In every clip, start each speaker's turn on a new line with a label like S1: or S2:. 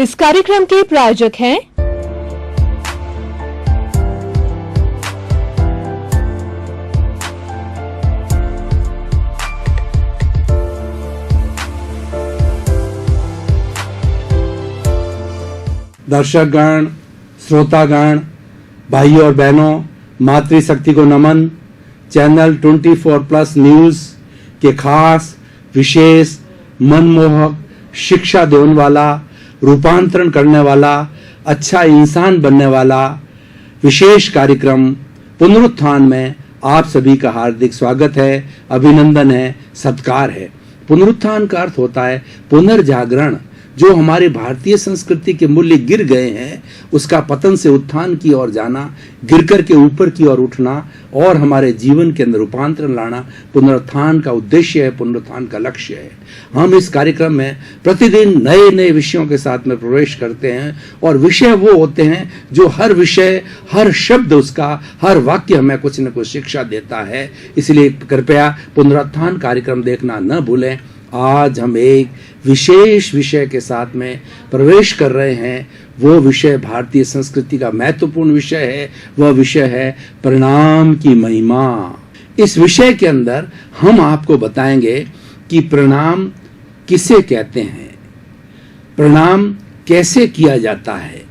S1: इस कार्यक्रम के प्रायोजक हैं
S2: दर्शकगण, श्रोतागण, भाइयों और बहनों, मातृशक्ति को नमन। चैनल 24+ न्यूज के खास विशेष मनमोहक शिक्षा देने वाला, रूपांतरण करने वाला, अच्छा इंसान बनने वाला विशेष कार्यक्रम पुनरुत्थान में आप सभी का हार्दिक स्वागत है, अभिनंदन है, सत्कार है। पुनरुत्थान का अर्थ होता है पुनर्जागरण। जो हमारे भारतीय संस्कृति के मूल्य गिर गए हैं, उसका पतन से उत्थान की ओर जाना, गिरकर के ऊपर की ओर उठना और हमारे जीवन के अंदर रूपांतरण लाना पुनरुत्थान का उद्देश्य है, पुनरुत्थान का लक्ष्य है। हम इस कार्यक्रम में प्रतिदिन नए नए विषयों के साथ में प्रवेश करते हैं और विषय वो होते हैं जो हर विषय, हर शब्द उसका, हर वाक्य हमें कुछ न कुछ शिक्षा देता है। इसलिए कृपया पुनरुत्थान कार्यक्रम देखना न भूलें। आज हम एक विशेष विषय के साथ में प्रवेश कर रहे हैं। वो विषय भारतीय संस्कृति का महत्वपूर्ण विषय है। वह विषय है प्रणाम की महिमा। इस विषय के अंदर हम आपको बताएंगे कि प्रणाम किसे कहते हैं, प्रणाम कैसे किया जाता है,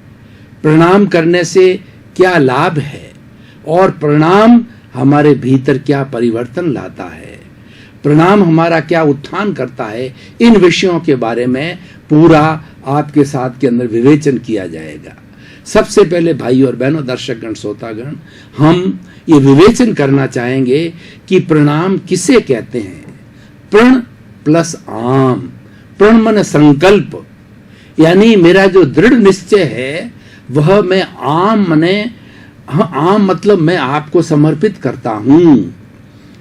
S2: प्रणाम करने से क्या लाभ है और प्रणाम हमारे भीतर क्या परिवर्तन लाता है, प्रणाम हमारा क्या उत्थान करता है। इन विषयों के बारे में पूरा आपके साथ के अंदर विवेचन किया जाएगा। सबसे पहले भाई और बहनों, दर्शकगण, श्रोतागण, हम ये विवेचन करना चाहेंगे कि प्रणाम किसे कहते हैं। प्रण प्लस आम। प्रण मन संकल्प, यानी मेरा जो दृढ़ निश्चय है वह मैं आम मने, आम मतलब मैं आपको समर्पित करता हूं।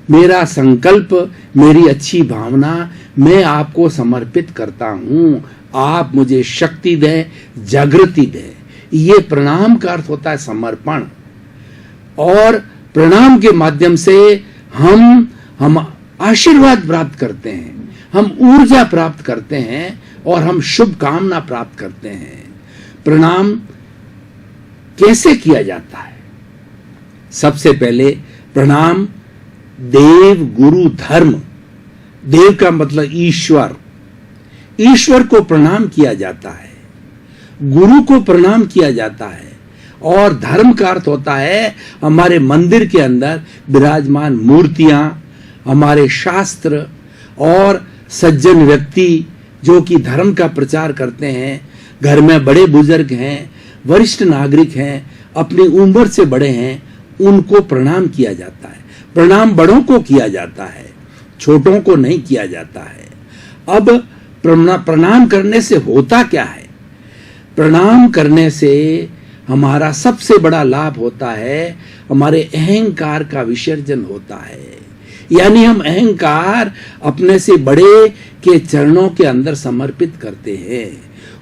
S2: मेरा संकल्प, मेरी अच्छी भावना, मैं आपको समर्पित करता हूं। आप मुझे शक्ति दें, जागृति दें। ये प्रणाम का अर्थ होता है समर्पण। और प्रणाम के माध्यम से हम आशीर्वाद प्राप्त करते हैं, हम ऊर्जा प्राप्त करते हैं और हम शुभ कामना प्राप्त करते हैं। प्रणाम कैसे किया जाता है? सबसे पहले प्रणाम देव, गुरु, धर्म। देव का मतलब ईश्वर। ईश्वर को प्रणाम किया जाता है, गुरु को प्रणाम किया जाता है और धर्म का अर्थ होता है हमारे मंदिर के अंदर विराजमान मूर्तियां, हमारे शास्त्र और सज्जन व्यक्ति जो कि धर्म का प्रचार करते हैं। घर में बड़े बुजुर्ग हैं, वरिष्ठ नागरिक हैं, अपनी उम्र से बड़े हैं, उनको प्रणाम किया जाता है। प्रणाम बड़ों को किया जाता है, छोटों को नहीं किया जाता है। अब प्रणाम करने से होता क्या है? प्रणाम करने से हमारा सबसे बड़ा लाभ होता है, हमारे अहंकार का विसर्जन होता है। यानी हम अहंकार अपने से बड़े के चरणों के अंदर समर्पित करते हैं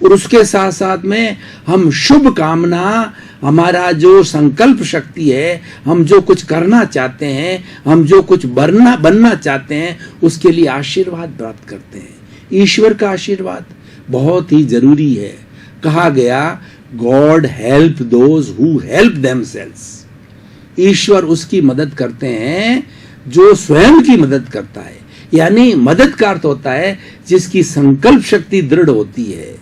S2: और उसके साथ साथ में हम शुभ कामना, हमारा जो संकल्प शक्ति है, हम जो कुछ करना चाहते हैं, हम जो कुछ बनना चाहते हैं, उसके लिए आशीर्वाद प्राप्त करते हैं। ईश्वर का आशीर्वाद बहुत ही जरूरी है। कहा गया, God help those who help themselves. ईश्वर उसकी मदद करते हैं जो स्वयं की मदद करता है। यानी मदद का अर्थ होता है जिसकी संकल्प शक्ति दृढ़ होती है,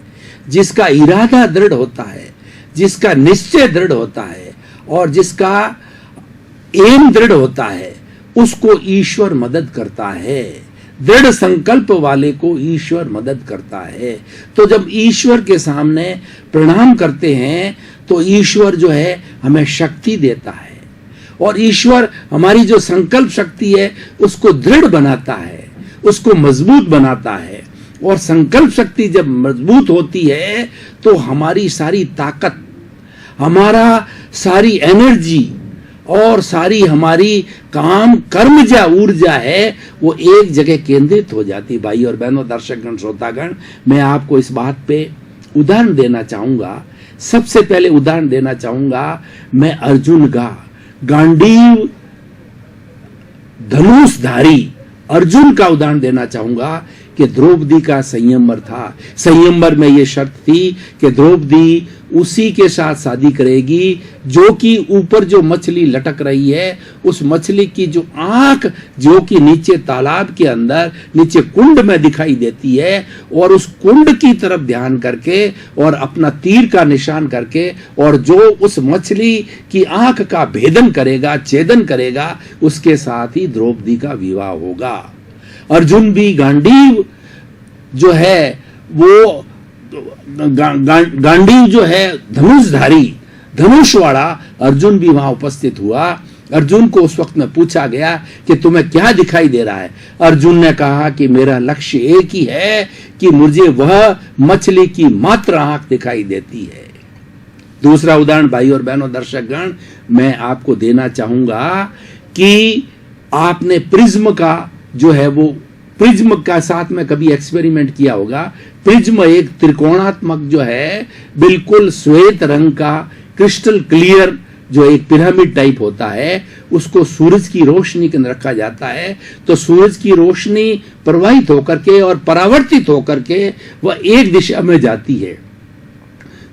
S2: जिसका इरादा दृढ़ होता है, जिसका निश्चय दृढ़ होता है और जिसका एम दृढ़ होता है, उसको ईश्वर मदद करता है। दृढ़ संकल्प वाले को ईश्वर मदद करता है। तो जब ईश्वर के सामने प्रणाम करते हैं तो ईश्वर जो है हमें शक्ति देता है और ईश्वर हमारी जो संकल्प शक्ति है उसको दृढ़ बनाता है, उसको मजबूत बनाता है। और संकल्प शक्ति जब मजबूत होती है तो हमारी सारी ताकत, हमारा सारी एनर्जी और सारी हमारी काम कर्मजा ऊर्जा है वो एक जगह केंद्रित हो जाती। भाई और बहनों, दर्शकगण, श्रोतागण, मैं आपको इस बात पे उदाहरण देना चाहूंगा। सबसे पहले उदाहरण देना चाहूंगा मैं अर्जुन का, गांडीव धनुषधारी अर्जुन का उदाहरण देना चाहूंगा कि द्रौपदी का संयमवर था। संयमवर में ये शर्त थी कि द्रौपदी उसी के साथ शादी करेगी जो कि ऊपर जो मछली लटक रही है, उस मछली की जो आंख जो कि नीचे तालाब के अंदर नीचे कुंड में दिखाई देती है, और उस कुंड की तरफ ध्यान करके और अपना तीर का निशान करके, और जो उस मछली की आंख का भेदन करेगा, छेदन करेगा, उसके साथ ही द्रौपदी का विवाह होगा। अर्जुन भी गांडीव जो है वो गांडीव जो है धनुषधारी, धनुष वाला अर्जुन भी वहां उपस्थित हुआ। अर्जुन को उस वक्त में पूछा गया कि तुम्हें क्या दिखाई दे रहा है। अर्जुन ने कहा कि मेरा लक्ष्य एक ही है कि मुझे वह मछली की मात्र आंख दिखाई देती है। दूसरा उदाहरण भाई और बहनों, दर्शकगण, मैं आपको देना चाहूंगा कि आपने प्रिज्म का जो है वो प्रिज्म का साथ में कभी एक्सपेरिमेंट किया होगा। प्रिज्म एक त्रिकोणात्मक जो है बिल्कुल श्वेत रंग का क्रिस्टल क्लियर जो एक पिरामिड टाइप होता है, उसको सूरज की रोशनी के अंदर रखा जाता है, तो सूरज की रोशनी प्रवाहित होकर के और परावर्तित होकर के वह एक दिशा में जाती है।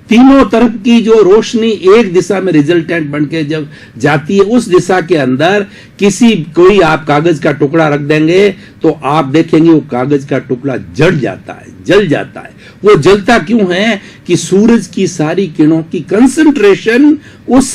S2: तीनों तरफ की जो रोशनी एक दिशा में रिजल्टेंट बनके जब जाती है, उस दिशा के अंदर कोई आप कागज का टुकड़ा रख देंगे तो आप देखेंगे वो कागज का टुकड़ा जल जाता है, जल जाता है। वो जलता क्यों है कि सूरज की सारी किरणों की कंसंट्रेशन उस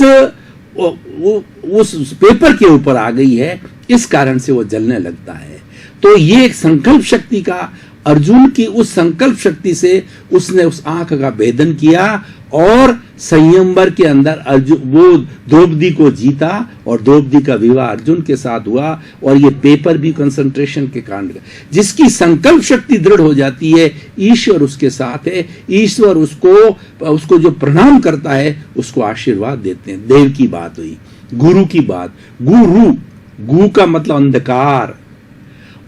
S2: पेपर के ऊपर आ गई है, इस कारण से वो जलने लगता है। तो ये एक संकल्प शक्ति का, अर्जुन की उस संकल्प शक्ति से उसने उस आंख का भेदन किया और संयमवर के अंदर अर्जुन वो द्रौपदी को जीता और द्रौपदी का विवाह अर्जुन के साथ हुआ। और ये पेपर भी कंसंट्रेशन के कारण, जिसकी संकल्प शक्ति दृढ़ हो जाती है, ईश्वर उसके साथ है। ईश्वर उसको जो प्रणाम करता है उसको आशीर्वाद देते हैं। देव की बात हुई, गुरु की बात। गु का मतलब अंधकार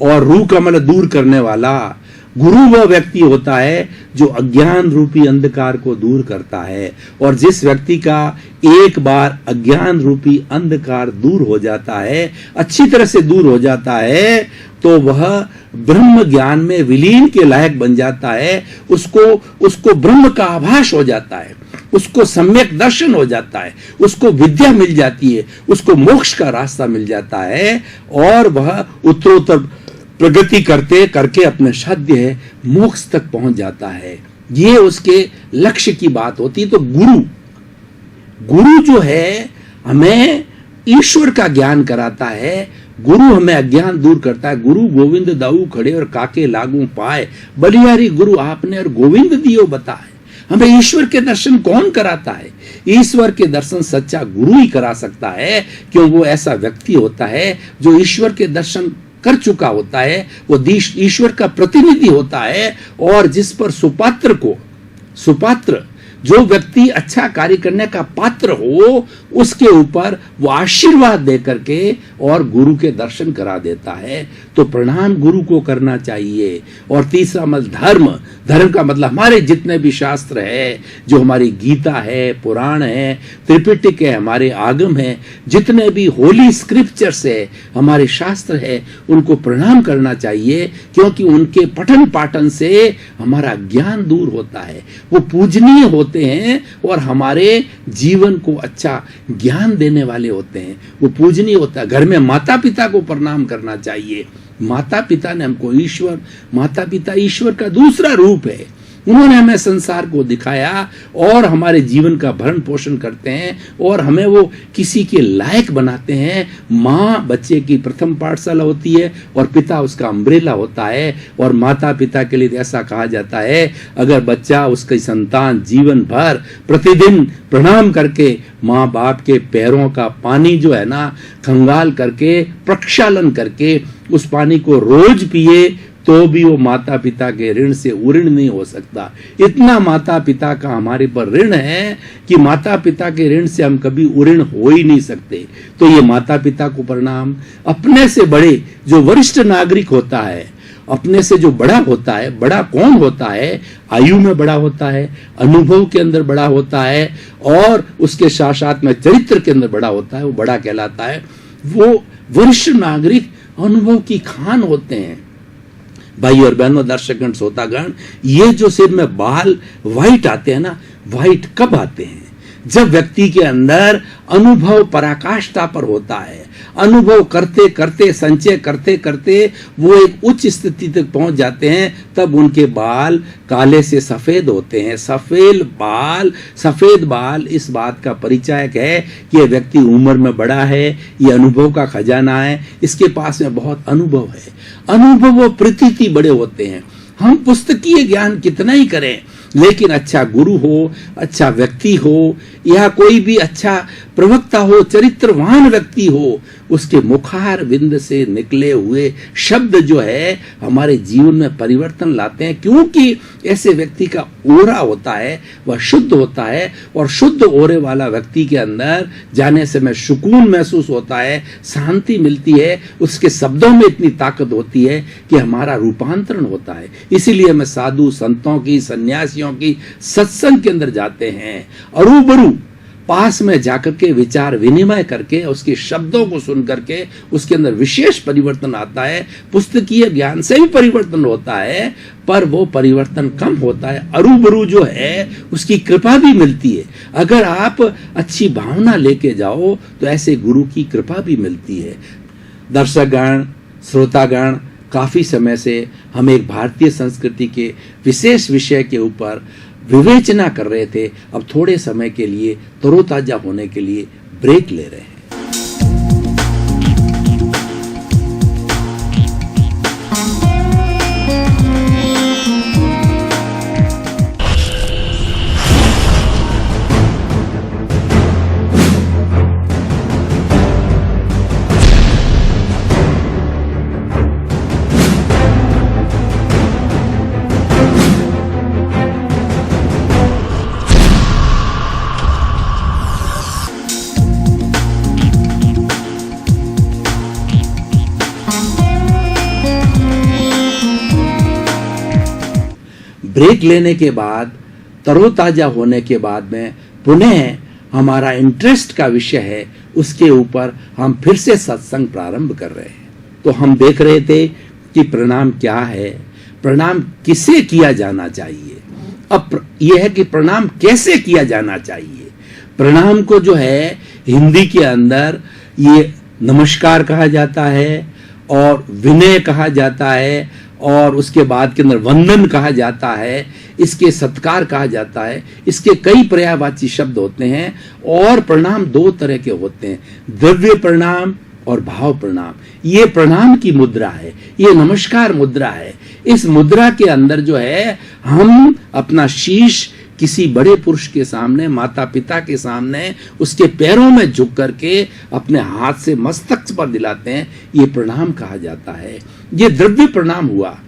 S2: और रू का मतलब दूर करने वाला। गुरु वह व्यक्ति होता है जो अज्ञान रूपी अंधकार को दूर करता है, और जिस व्यक्ति का एक बार अज्ञान रूपी अंधकार दूर हो जाता है, अच्छी तरह से दूर हो जाता है, तो वह ब्रह्म ज्ञान में विलीन के लायक बन जाता है। उसको ब्रह्म का आभास हो जाता है, उसको सम्यक दर्शन हो जाता है, उसको विद्या मिल जाती है, उसको मोक्ष का रास्ता मिल जाता है, और वह उत्तरोत्तर प्रगति करके अपने साध्य है मोक्ष तक पहुंच जाता है। ये उसके लक्ष्य की बात होती है। तो गुरु जो है हमें ईश्वर का ज्ञान कराता है, गुरु हमें अज्ञान दूर करता है। गुरु गोविंद दाऊ खड़े और काके लागू पाए, बलिहारी गुरु आपने और गोविंद दियो बताए। हमें ईश्वर के दर्शन कौन कराता है? ईश्वर के दर्शन सच्चा गुरु ही करा सकता है, क्यों वो ऐसा व्यक्ति होता है जो ईश्वर के दर्शन कर चुका होता है, वो ईश्वर का प्रतिनिधि होता है, और जिस पर सुपात्र जो व्यक्ति अच्छा कार्य करने का पात्र हो, उसके ऊपर वो आशीर्वाद दे करके और गुरु के दर्शन करा देता है। तो प्रणाम गुरु को करना चाहिए। और तीसरा मतलब धर्म का मतलब हमारे जितने भी शास्त्र है, जो हमारी गीता है, पुराण है, त्रिपिटक है, हमारे आगम है, जितने भी होली स्क्रिप्चर्स है, हमारे शास्त्र है, उनको प्रणाम करना चाहिए, क्योंकि उनके पठन पाठन से हमारा ज्ञान दूर होता है, वो पूजनीय होते हैं और हमारे जीवन को अच्छा ज्ञान देने वाले होते हैं, वो पूजनीय होता है। घर में माता पिता को प्रणाम करना चाहिए। माता पिता ने हमको माता पिता ईश्वर का दूसरा रूप है। उन्होंने हमें संसार को दिखाया और हमारे जीवन का भरण पोषण करते हैं और हमें वो किसी के लायक बनाते हैं। माँ बच्चे की प्रथम पाठशाला होती है और पिता उसका अम्ब्रेला होता है। और माता पिता के लिए ऐसा कहा जाता है, अगर बच्चा उसकी संतान जीवन भर प्रतिदिन प्रणाम करके माँ बाप के पैरों का पानी जो है ना खंगाल करके प्रक्षालन करके उस पानी को रोज पिए, तो भी वो माता पिता के ऋण से उऋण नहीं हो सकता। इतना माता पिता का हमारे पर ऋण है कि माता पिता के ऋण से हम कभी उऋण हो ही नहीं सकते। तो ये माता पिता को प्रणाम। अपने से बड़े जो वरिष्ठ नागरिक होता है, अपने से जो बड़ा होता है, बड़ा कौन होता है? आयु में बड़ा होता है, अनुभव के अंदर बड़ा होता है, और उसके साथ साथ में चरित्र के अंदर बड़ा होता है, वो बड़ा कहलाता है। वो वरिष्ठ नागरिक अनुभव की खान होते हैं। भाई और बहनों, दर्शकगण, श्रोतागण, ये जो सिर में बाल व्हाइट आते हैं ना, व्हाइट कब आते हैं? जब व्यक्ति के अंदर अनुभव पराकाष्ठा पर होता है, अनुभव करते करते, संचय करते करते वो एक उच्च स्थिति तक पहुंच जाते हैं, तब उनके बाल काले से सफेद होते हैं। सफेद बाल इस बात का परिचायक है कि यह व्यक्ति उम्र में बड़ा है, ये अनुभव का खजाना है, इसके पास में बहुत अनुभव है। अनुभव और प्रतीति बड़े होते हैं। हम पुस्तकीय ज्ञान कितना ही करें, लेकिन अच्छा गुरु हो, अच्छा व्यक्ति हो, या कोई भी अच्छा प्रवक्ता हो, चरित्रवान व्यक्ति हो, उसके मुखार विंद से निकले हुए शब्द जो है हमारे जीवन में परिवर्तन लाते हैं, क्योंकि ऐसे व्यक्ति का ओरा होता है, वह शुद्ध होता है, और शुद्ध ओरे वाला व्यक्ति के अंदर जाने से में सुकून महसूस होता है, शांति मिलती है, उसके शब्दों में इतनी ताकत होती है कि हमारा रूपांतरण होता है। इसीलिए मैं साधु संतों की, सन्यासियों की सत्संग के अंदर जाते हैं, अरूबरू पास में जाकर के विचार विनिमय करके, उसके शब्दों को सुन करके उसके अंदर विशेष परिवर्तन आता है। पुस्तकीय ज्ञान से भी परिवर्तन होता है, पर वो परिवर्तन कम होता है। अरूबरू जो है उसकी कृपा भी मिलती है। अगर आप अच्छी भावना लेके जाओ तो ऐसे गुरु की कृपा भी मिलती है। दर्शकगण, श्रोतागण, काफी समय से हम एक भारतीय संस्कृति के विशेष विषय के ऊपर विवेचना कर रहे थे। अब थोड़े समय के लिए तरोताजा होने के लिए ब्रेक ले रहे हैं। ब्रेक लेने के बाद, तरोताजा होने के बाद में पुनः हमारा इंटरेस्ट का विषय है, उसके ऊपर हम फिर से सत्संग प्रारंभ कर रहे हैं। तो हम देख रहे थे कि प्रणाम क्या है, प्रणाम किसे किया जाना चाहिए। अब यह है कि प्रणाम कैसे किया जाना चाहिए। प्रणाम को जो है हिंदी के अंदर ये नमस्कार कहा जाता है, और विनय कहा जाता है, और उसके बाद के अंदर वंदन कहा जाता है, इसके सत्कार कहा जाता है। इसके कई पर्यायवाची शब्द होते हैं। और प्रणाम दो तरह के होते हैं, द्रव्य प्रणाम और भाव प्रणाम। ये प्रणाम की मुद्रा है, ये नमस्कार मुद्रा है। इस मुद्रा के अंदर जो है हम अपना शीश किसी बड़े पुरुष के सामने, माता पिता के सामने, उसके पैरों में झुक करके अपने हाथ से मस्तक पर दिलाते हैं, ये प्रणाम कहा जाता है। ये द्रव्य प्रणाम हुआ।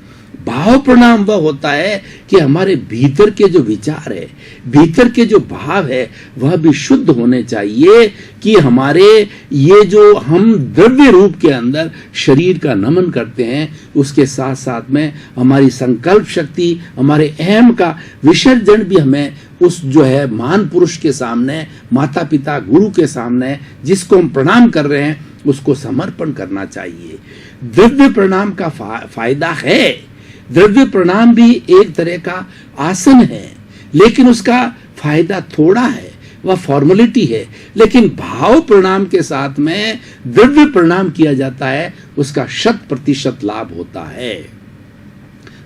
S2: भाव प्रणाम वह होता है कि हमारे भीतर के जो विचार है, भीतर के जो भाव है, वह भी शुद्ध होने चाहिए, कि हमारे ये जो हम द्रव्य रूप के अंदर शरीर का नमन करते हैं, उसके साथ साथ में हमारी संकल्प शक्ति, हमारे अहम का विसर्जन भी हमें उस जो है महान पुरुष के सामने, माता पिता गुरु के सामने, जिसको हम प्रणाम कर रहे हैं, उसको समर्पण करना चाहिए। द्रव्य प्रणाम का फायदा है। द्रव्य प्रणाम भी एक तरह का आसन है, लेकिन उसका फायदा थोड़ा है, वह फॉर्मेलिटी है। लेकिन भाव प्रणाम के साथ में द्रव्य प्रणाम किया जाता है, उसका 100% लाभ होता है।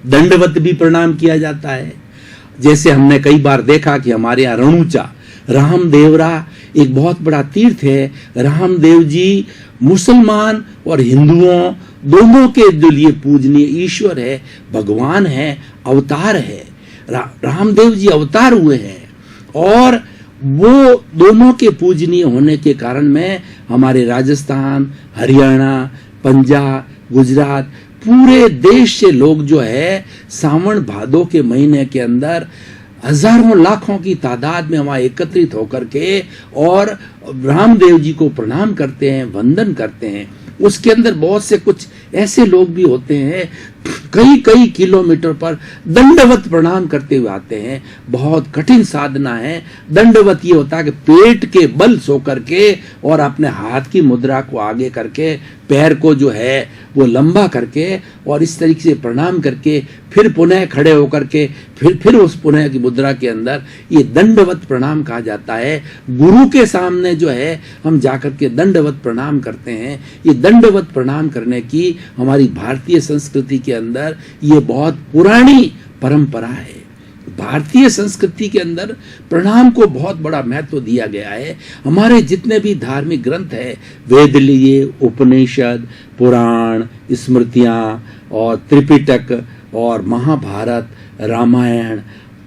S2: दंडवत भी प्रणाम किया जाता है। जैसे हमने कई बार देखा कि हमारे यहाँ रणुचा, रामदेवरा एक बहुत बड़ा तीर्थ है। रामदेव जी मुसलमान और हिंदुओं दोनों के लिए पूजनीय ईश्वर है, भगवान है, अवतार है। रामदेव जी अवतार हुए हैं, और वो दोनों के पूजनीय होने के कारण में हमारे राजस्थान, हरियाणा, पंजाब, गुजरात, पूरे देश से लोग जो है सावन भादो के महीने के अंदर हजारों लाखों की तादाद में वहां एकत्रित होकर के और रामदेव जी को प्रणाम करते हैं, वंदन करते हैं। उसके अंदर बहुत से कुछ ऐसे लोग भी होते हैं, कई कई किलोमीटर पर दंडवत प्रणाम करते हुए आते हैं। बहुत कठिन साधना है। दंडवत ये होता है कि पेट के बल सो करके और अपने हाथ की मुद्रा को आगे करके पैर को जो है वो लंबा करके और इस तरीके से प्रणाम करके फिर पुनः खड़े होकर के फिर उस पुनः की मुद्रा के अंदर ये दंडवत प्रणाम कहा जाता है। गुरु के सामने जो है हम जाकर के दंडवत प्रणाम करते हैं। ये दंडवत प्रणाम करने की हमारी भारतीय संस्कृति के अंदर ये बहुत पुरानी परंपरा है। भारतीय संस्कृति के अंदर प्रणाम को बहुत बड़ा महत्व दिया गया है। हमारे जितने भी धार्मिक ग्रंथ है, वेद लिए, उपनिषद, पुराण, स्मृतियां और त्रिपिटक और महाभारत, रामायण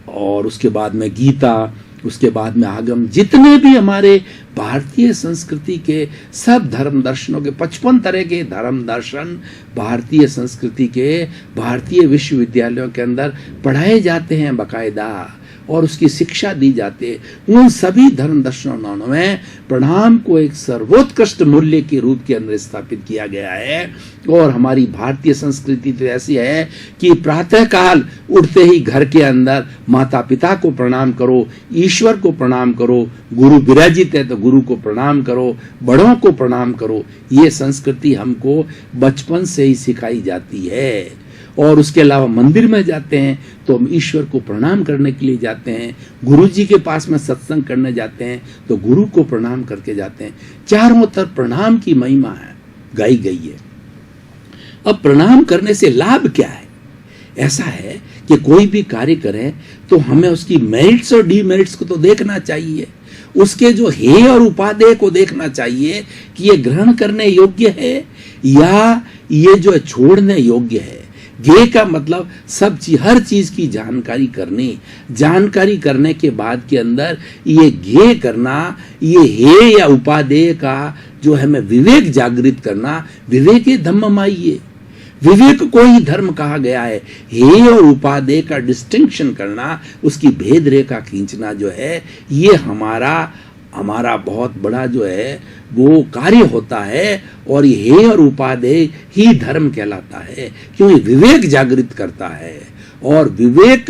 S2: और उसके बाद में गीता, उसके बाद में आगम, जितने भी हमारे भारतीय संस्कृति के सब धर्म दर्शनों के 55 तरह के धर्म दर्शन भारतीय संस्कृति के भारतीय विश्वविद्यालयों के अंदर पढ़ाए जाते हैं बाकायदा और उसकी शिक्षा दी जाती है। उन सभी धर्म दर्शनों में प्रणाम को एक सर्वोत्कृष्ट मूल्य के रूप के अंदर स्थापित किया गया है। और हमारी भारतीय संस्कृति तो ऐसी है कि प्रातः काल उठते ही घर के अंदर माता पिता को प्रणाम करो, ईश्वर को प्रणाम करो, गुरु विराजित है तो गुरु को प्रणाम करो, बड़ों को प्रणाम करो। ये संस्कृति हमको बचपन से ही सिखाई जाती है। और उसके अलावा मंदिर में जाते हैं तो हम ईश्वर को प्रणाम करने के लिए जाते हैं। गुरु जी के पास में सत्संग करने जाते हैं तो गुरु को प्रणाम करके जाते हैं। चारों तरफ प्रणाम की महिमा है, गाई गई है। अब प्रणाम करने से लाभ क्या है? ऐसा है कि कोई भी कार्य करें तो हमें उसकी मेरिट्स और डीमेरिट्स को तो देखना चाहिए, उसके जो हेय और उपादेय को देखना चाहिए कि ये ग्रहण करने योग्य है या ये जो छोड़ने योग्य है। ज्ञेय का मतलब सब चीज, हर चीज की जानकारी करनी, जानकारी करने के बाद के अंदर ये ज्ञेय करना, ये हेय या उपादेय का जो हमें विवेक जागृत करना, विवेके धम्ममाइये, विवेक को ही धर्म कहा गया है। हेय और उपादेय का डिस्टिंक्शन करना, उसकी भेद रेखा खींचना जो है, ये हमारा बहुत बड़ा जो है वो कार्य होता है। और ये हेय और उपादेय ही धर्म कहलाता है, क्योंकि विवेक जागृत करता है। और विवेक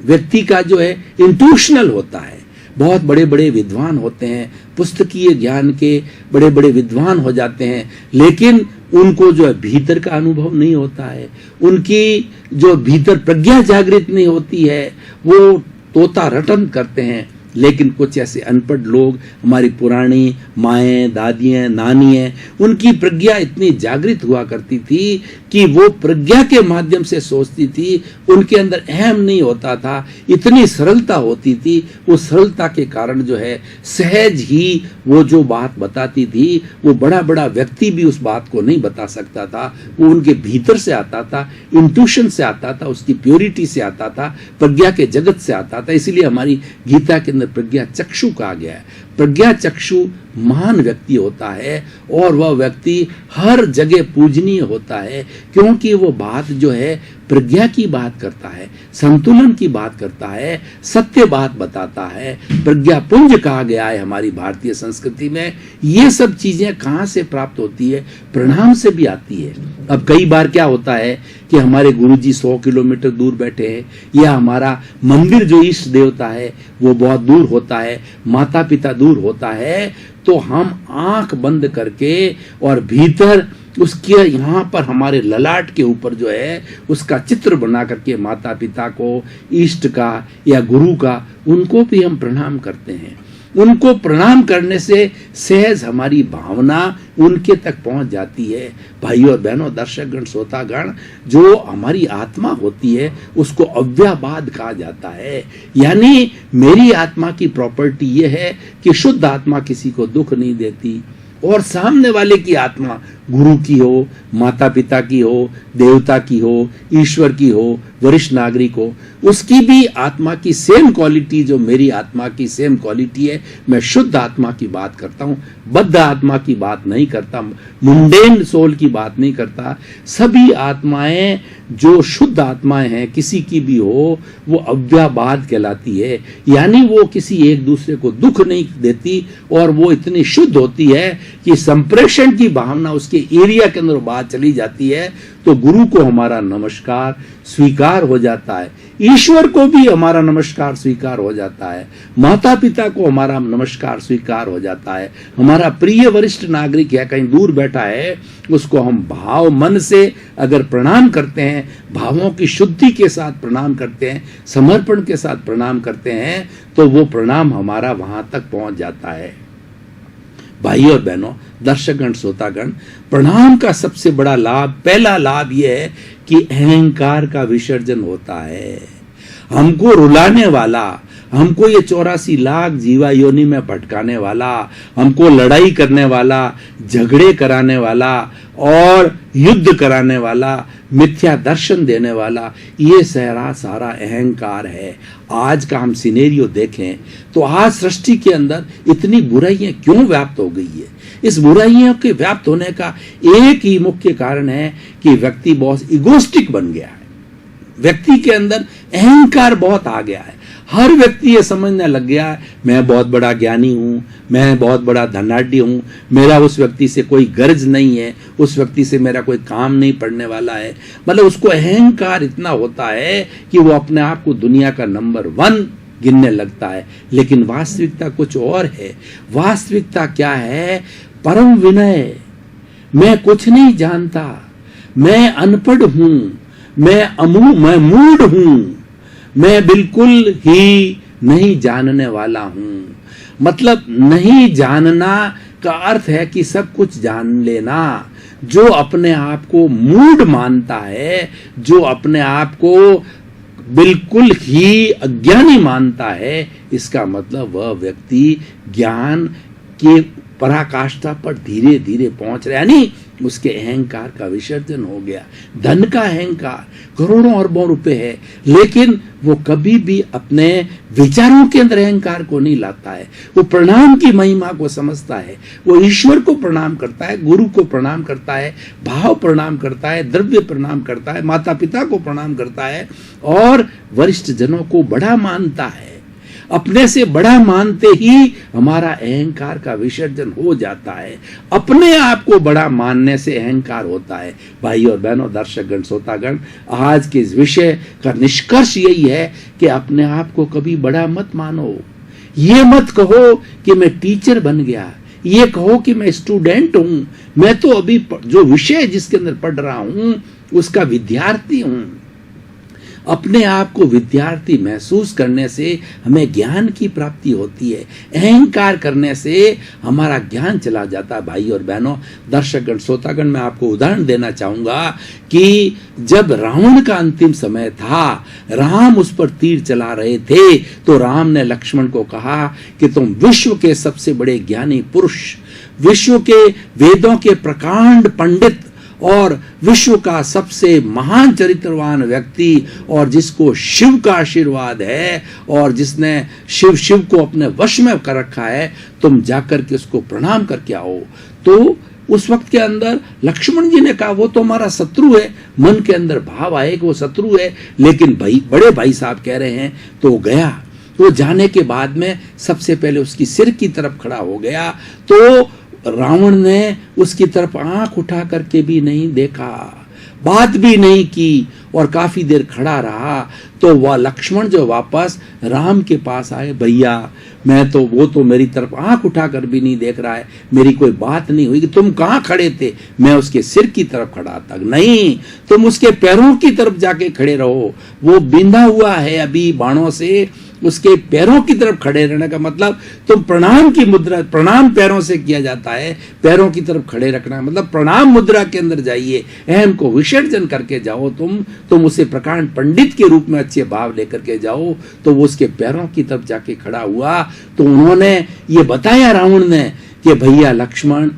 S2: व्यक्ति का जो है इंट्यूशनल होता है। बहुत बड़े बड़े विद्वान होते हैं, पुस्तकीय ज्ञान के बड़े बड़े विद्वान हो जाते हैं, लेकिन उनको जो है भीतर का अनुभव नहीं होता है, उनकी जो भीतर प्रज्ञा जागृत नहीं होती है, वो तोता रटन करते हैं। लेकिन कुछ ऐसे अनपढ़ लोग, हमारी पुरानी माएँ, दादियाँ, नानियाँ, उनकी प्रज्ञा इतनी जागृत हुआ करती थी कि वो प्रज्ञा के माध्यम से सोचती थी, उनके अंदर अहम नहीं होता था, इतनी सरलता होती थी। वो सरलता के कारण जो है सहज ही वो जो बात बताती थी, वो बड़ा बड़ा व्यक्ति भी उस बात को नहीं बता सकता था। वो उनके भीतर से आता था, इंट्यूशन से आता था, उसकी प्योरिटी से आता था, प्रज्ञा के जगत से आता था। इसलिए हमारी गीता के प्रज्ञा चक्षु कहा गया है। प्रज्ञा चक्षु महान व्यक्ति होता है और वह व्यक्ति हर जगह पूजनीय होता है, क्योंकि वो बात जो है प्रज्ञा की बात करता है, संतुलन की बात करता है, सत्य बात बताता है। प्रज्ञा पुंज कहा गया है हमारी भारतीय संस्कृति में। ये सब चीजें कहाँ से प्राप्त होती है? प्रणाम से भी आती है। अब कई बार क्या होता है कि हमारे गुरुजी 100 किलोमीटर दूर बैठे हैं, या हमारा मंदिर जो इष्ट देवता है वो बहुत दूर होता है, माता पिता दूर होता है, तो हम आंख बंद करके और भीतर उसके यहाँ पर हमारे ललाट के ऊपर जो है उसका चित्र बना करके माता पिता को, इष्ट का या गुरु का, उनको भी हम प्रणाम करते हैं। उनको प्रणाम करने से सहज हमारी भावना उनके तक पहुंच जाती है। भाइयों और बहनों, दर्शकगण, श्रोतागण, जो हमारी आत्मा होती है उसको अव्याबाद कहा जाता है। यानी मेरी आत्मा की प्रॉपर्टी ये है कि शुद्ध आत्मा किसी को दुख नहीं देती, और सामने वाले की आत्मा गुरु की हो, माता पिता की हो, देवता की हो, ईश्वर की हो, वरिष्ठ नागरिक हो, उसकी भी आत्मा की सेम क्वालिटी जो मेरी आत्मा की सेम क्वालिटी है। मैं शुद्ध आत्मा की बात करता हूँ, बद्ध आत्मा की बात नहीं करता, मुंडेन सोल की बात नहीं करता। सभी आत्माएं जो शुद्ध आत्माएं हैं, किसी की भी हो, वो अव्याबाद कहलाती है। यानी वो किसी एक दूसरे को दुख नहीं देती और वो इतनी शुद्ध होती है कि संप्रेषण की भावना उसके एरिया के अंदर बात चली जाती है तो गुरु को हमारा नमस्कार स्वीकार हो जाता है, ईश्वर को भी हमारा नमस्कार स्वीकार हो जाता है, माता पिता को हमारा नमस्कार स्वीकार हो जाता है, हमारा प्रिय वरिष्ठ नागरिक है कहीं दूर बैठा है उसको हम भाव मन से अगर प्रणाम करते हैं, भावों की शुद्धि के साथ प्रणाम करते हैं, समर्पण के साथ प्रणाम करते हैं तो वो प्रणाम हमारा वहां तक पहुंच जाता है। भाई और बहनों, दर्शकगण, श्रोतागण, प्रणाम का सबसे बड़ा लाभ, पहला लाभ यह है कि अहंकार का विसर्जन होता है। हमको रुलाने वाला, हमको ये 84 लाख जीवा योनि में भटकाने वाला, हमको लड़ाई करने वाला, झगड़े कराने वाला और युद्ध कराने वाला, मिथ्या दर्शन देने वाला, ये सारा अहंकार है। आज का हम सिनेरियो देखें तो आज सृष्टि के अंदर इतनी बुराइयां क्यों व्याप्त हो गई है? इस बुराइयों के व्याप्त होने का एक ही मुख्य कारण है कि व्यक्ति बहुत इगोस्टिक बन गया है, व्यक्ति के अंदर अहंकार बहुत आ गया है। हर व्यक्ति ये समझने लग गया है मैं बहुत बड़ा ज्ञानी हूं, मैं बहुत बड़ा धनाढ्य हूं, मेरा उस व्यक्ति से कोई गर्ज नहीं है, उस व्यक्ति से मेरा कोई काम नहीं पड़ने वाला है। मतलब उसको अहंकार इतना होता है कि वो अपने आप को दुनिया का नंबर 1 गिनने लगता है। लेकिन वास्तविकता कुछ और है। वास्तविकता क्या है? परम विनय, मैं कुछ नहीं जानता, मैं अनपढ़ हूं, मैं मूढ़ हूं, मैं बिल्कुल ही नहीं जानने वाला हूं। मतलब नहीं जानना का अर्थ है कि सब कुछ जान लेना। जो अपने आप को मूढ़ मानता है, जो अपने आप को बिल्कुल ही अज्ञानी मानता है, इसका मतलब वह व्यक्ति ज्ञान के पराकाष्ठा पर धीरे धीरे पहुंच रहा है, यानी उसके अहंकार का विसर्जन हो गया। धन का अहंकार करोड़ों अरबों रुपए है, लेकिन वो कभी भी अपने विचारों के अंदर अहंकार को नहीं लाता है। वो प्रणाम की महिमा को समझता है, वो ईश्वर को प्रणाम करता है, गुरु को प्रणाम करता है, भाव प्रणाम करता है, द्रव्य प्रणाम करता है, माता पिता को प्रणाम करता है और वरिष्ठ जनों को बड़ा मानता है। अपने से बड़ा मानते ही हमारा अहंकार का विसर्जन हो जाता है। अपने आप को बड़ा मानने से अहंकार होता है। भाई और बहनों, दर्शकगण, श्रोतागण, आज के इस विषय का निष्कर्ष यही है कि अपने आप को कभी बड़ा मत मानो। ये मत कहो कि मैं टीचर बन गया, ये कहो कि मैं स्टूडेंट हूं, मैं तो अभी जो विषय जिसके अंदर पढ़ रहा हूं उसका विद्यार्थी हूं। अपने आप को विद्यार्थी महसूस करने से हमें ज्ञान की प्राप्ति होती है। अहंकार करने से हमारा ज्ञान चला जाता है। भाई और बहनों, दर्शकगण, श्रोतागण, मैं आपको उदाहरण देना चाहूंगा कि जब रावण का अंतिम समय था, राम उस पर तीर चला रहे थे, तो राम ने लक्ष्मण को कहा कि तुम विश्व के सबसे बड़े ज्ञानी पुरुष, विश्व के वेदों के प्रकांड पंडित और विश्व का सबसे महान चरित्रवान व्यक्ति और जिसको शिव का आशीर्वाद है और जिसने शिव को अपने वश में कर रखा है, तुम जाकर के उसको प्रणाम करके आओ। तो उस वक्त के अंदर लक्ष्मण जी ने कहा वो तो हमारा शत्रु है। मन के अंदर भाव आए कि वो शत्रु है, लेकिन भाई बड़े भाई साहब कह रहे हैं तो गया। तो जाने के बाद में सबसे पहले उसकी सिर की तरफ खड़ा हो गया तो रावण ने उसकी तरफ आंख उठा करके भी नहीं देखा, बात भी नहीं की और काफी देर खड़ा रहा। तो वह लक्ष्मण जो वापस राम के पास आए, भैया मैं तो, वो तो मेरी तरफ आंख उठाकर भी नहीं देख रहा है, मेरी कोई बात नहीं हुई कि तुम कहाँ खड़े थे? मैं उसके सिर की तरफ खड़ा था। नहीं, तुम उसके पैरों की तरफ जाके खड़े रहो, वो बिंधा हुआ है अभी बाणों से, उसके पैरों की तरफ खड़े रहने का मतलब तुम प्रणाम की मुद्रा, प्रणाम पैरों से किया जाता है, पैरों की तरफ खड़े रखना मतलब प्रणाम मुद्रा के अंदर जाइए, अहम को विसर्जन करके जाओ। तुम उसे प्रकांड पंडित के रूप में अच्छे भाव लेकर के जाओ। तो वो उसके पैरों की तरफ जाके खड़ा हुआ। तो उन्होंने ये बताया रावण ने कि भैया लक्ष्मण,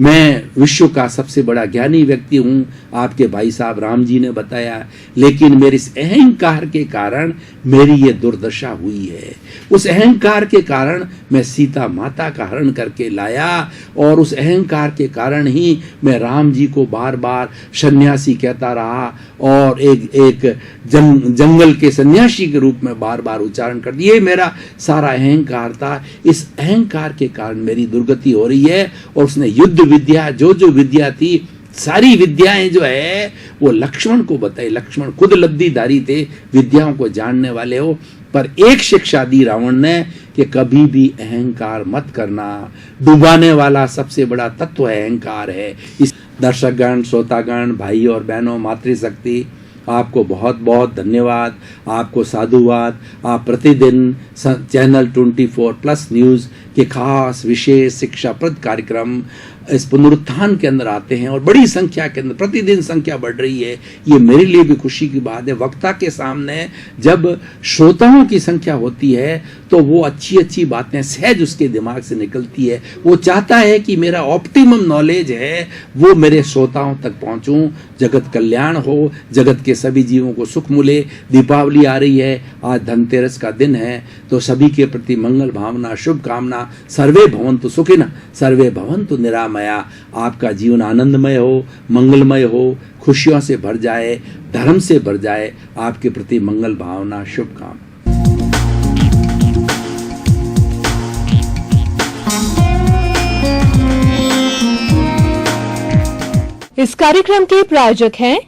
S2: मैं विश्व का सबसे बड़ा ज्ञानी व्यक्ति हूं, आपके भाई साहब राम जी ने बताया, लेकिन मेरे इस अहंकार के कारण मेरी ये दुर्दशा हुई है। उस अहंकार के कारण मैं सीता माता का हरण करके लाया, और उस अहंकार के कारण ही मैं राम जी को बार बार सन्यासी कहता रहा, और एक जंगल के सन्यासी के रूप में बार बार उच्चारण कर दिए। मेरा सारा अहंकार था, इस अहंकार के कारण मेरी दुर्गति हो रही है। और उसने युद्ध विद्या, जो विद्या थी, सारी विद्याएं जो है वो लक्ष्मण को बताई। लक्ष्मण खुद लब्धिधारी थे, विद्याओं को जानने वाले हो, पर एक शिक्षा दी रावण ने कि कभी भी अहंकार मत करना। डुबाने वाला सबसे बड़ा तत्व अहंकार है। इस दर्शकगण, श्रोतागण, भाई और बहनों, मातृशक्ति, आपको बहुत बहुत धन्यवाद, आपको साधुवाद। आप प्रतिदिन चैनल 24+ न्यूज़ के खास विशेष शिक्षाप्रद कार्यक्रम इस पुनरुत्थान के अंदर आते हैं, और बड़ी संख्या के अंदर प्रतिदिन संख्या बढ़ रही है। ये मेरे लिए भी खुशी की बात है। वक्ता के सामने जब श्रोताओं की संख्या होती है तो वो अच्छी अच्छी बातें सहज उसके दिमाग से निकलती है। वो चाहता है कि मेरा ऑप्टिमम नॉलेज है वो मेरे श्रोताओं तक पहुंचूं, जगत कल्याण हो, जगत के सभी जीवों को सुख मिले। दीपावली आ रही है, आज धनतेरस का दिन है, तो सभी के प्रति मंगल भावना, शुभकामना। सर्वे भवन्तु सुखिनः, सर्वे भवन्तु निरामया। आपका जीवन आनंदमय हो, मंगलमय हो, खुशियों से भर जाए, धर्म से भर जाए। आपके प्रति मंगल भावना, शुभकामना।
S1: इस कार्यक्रम के प्रायोजक हैं